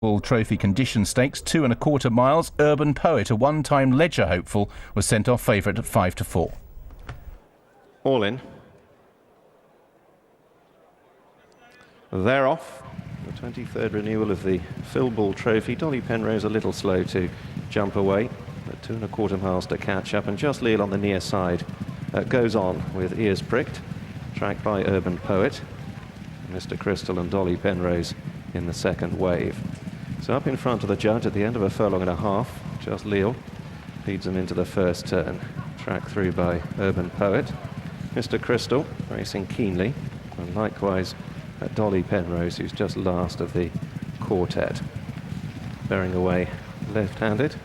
Trophy Condition Stakes, 2¼ miles. Urban Poet, a one-time Ledger hopeful, was sent off favourite at 5-4. All in. They're off. The 23rd renewal of the Philball Trophy. Dolly Penrose a little slow to jump away, but 2¼ miles to catch up, and Just Leal on the near side goes on with ears pricked, tracked by Urban Poet, Mr. Crystal and Dolly Penrose in the second wave. So up in front of the judge at the end of a furlong and a half, Just Leal leads them into the first turn, tracked through by Urban Poet. Mr. Crystal racing keenly, and likewise Dolly Penrose, who's just last of the quartet, bearing away left-handed,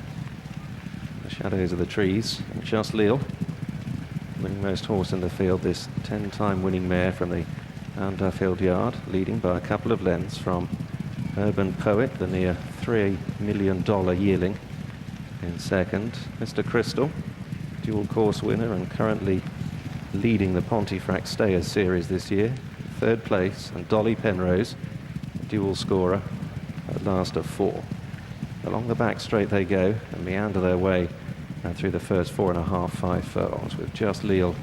the shadows of the trees. And Just Leal, winning most horse in the field, this 10-time winning mare from the Duffield Yard, leading by a couple of lengths from Urban Poet, the near $3 million yearling, in second. Mr. Crystal, dual course winner and currently leading the Pontefract Stayers series this year, third place, and Dolly Penrose, dual scorer, at last of 4. Along the back straight they go and meander their way through the first 4½–5 furlongs, with Just Leal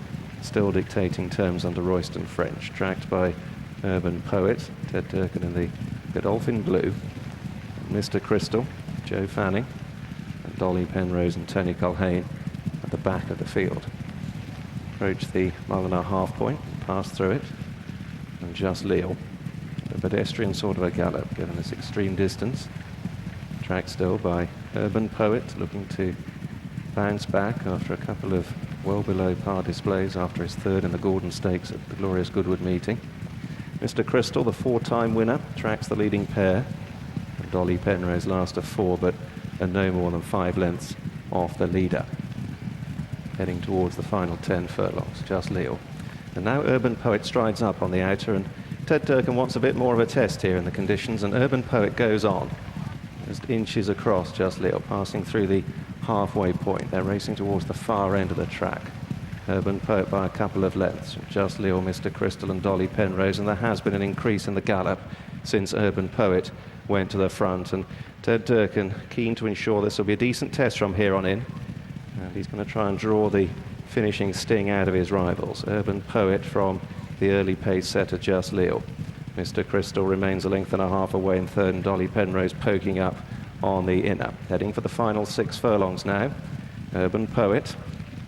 still dictating terms under Royston French, tracked by Urban Poet, Ted Durkin in the Godolphin blue, Mr. Crystal, Joe Fanning, and Dolly Penrose and Tony Culhane at the back of the field. Approach the 1.5 point, pass through it, and Just Leal, a pedestrian sort of a gallop given this extreme distance, tracked still by Urban Poet, looking to bounce back after a couple of well below par displays after his third in the Gordon Stakes at the glorious Goodwood meeting. Mr. Crystal, the 4-time winner, tracks the leading pair, and Dolly Penrose last of 4, but no more than 5 lengths off the leader, heading towards the final 10 furlongs, Just Leal. And now Urban Poet strides up on the outer, and Ted Durkin wants a bit more of a test here in the conditions, and Urban Poet goes on, just inches across Just Leal, passing through the halfway point. They're racing towards the far end of the track. Urban Poet by a couple of lengths, Just Leal, Mr. Crystal and Dolly Penrose, and there has been an increase in the gallop since Urban Poet went to the front, and Ted Durkin keen to ensure this will be a decent test from here on in, and he's going to try and draw the finishing sting out of his rivals. Urban Poet from the early pace setter Just Leal. Mr. Crystal remains a length and a half away in third, and Dolly Penrose poking up on the inner. Heading for the final 6 furlongs now. Urban Poet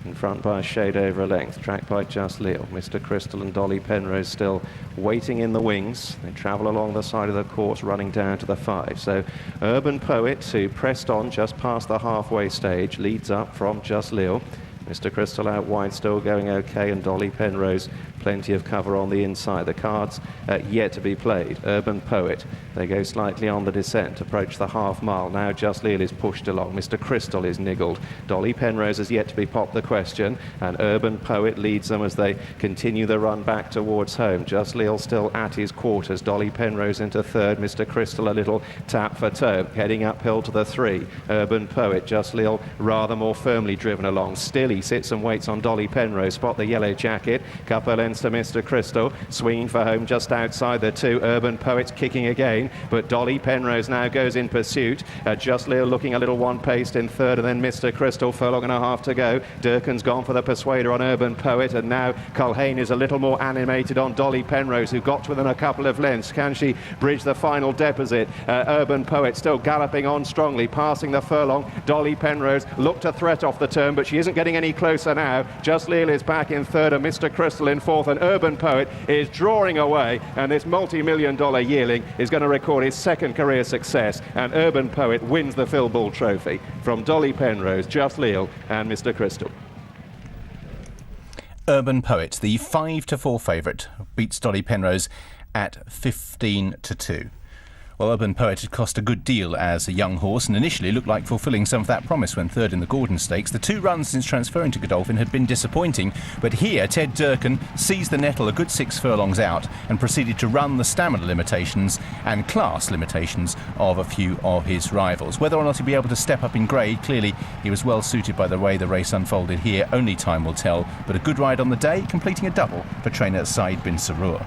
in front by a shade over a length, tracked by Just Leal. Mr. Crystal and Dolly Penrose still waiting in the wings. They travel along the side of the course, running down to the 5. So Urban Poet, who pressed on just past the halfway stage, leads up from Just Leal. Mr. Crystal out wide, still going okay, and Dolly Penrose plenty of cover on the inside. The cards yet to be played. Urban Poet, they go slightly on the descent, approach the half-mile. Now Just Leal is pushed along. Mr. Crystal is niggled. Dolly Penrose has yet to be popped the question, and Urban Poet leads them as they continue the run back towards home. Just Leal still at his quarters. Dolly Penrose into third. Mr. Crystal a little tap for toe. Heading uphill to the 3. Urban Poet, Just Leal rather more firmly driven along. Still he sits and waits on Dolly Penrose. Spot the yellow jacket. Couple lengths to Mr. Crystal. Swinging for home just outside the 2. Urban Poet's kicking again, but Dolly Penrose now goes in pursuit. Just Leal looking a little one-paced in third, and then Mr. Crystal, furlong and a half to go. Durkin's gone for the persuader on Urban Poet, and now Culhane is a little more animated on Dolly Penrose, who got within a couple of lengths. Can she bridge the final deposit? Urban Poet still galloping on strongly, passing the furlong. Dolly Penrose looked a threat off the turn, but she isn't getting any closer now. Just Leal is back in third, and Mr. Crystal in fourth, and Urban Poet is drawing away, and this multi-million-dollar yearling is going to record his second career success, and Urban Poet wins the Philball Trophy from Dolly Penrose, Just Leal and Mr. Crystal. Urban Poet, the 5-4 favourite, beats Dolly Penrose at 15-2. Well, Urban Poet had cost a good deal as a young horse, and initially looked like fulfilling some of that promise when third in the Gordon Stakes. The 2 runs since transferring to Godolphin had been disappointing, but here Ted Durkin seized the nettle a good 6 furlongs out and proceeded to run the stamina limitations and class limitations of a few of his rivals. Whether or not he'd be able to step up in grade, clearly he was well suited by the way the race unfolded here. Only time will tell, but a good ride on the day, completing a double for trainer Said bin Sarur.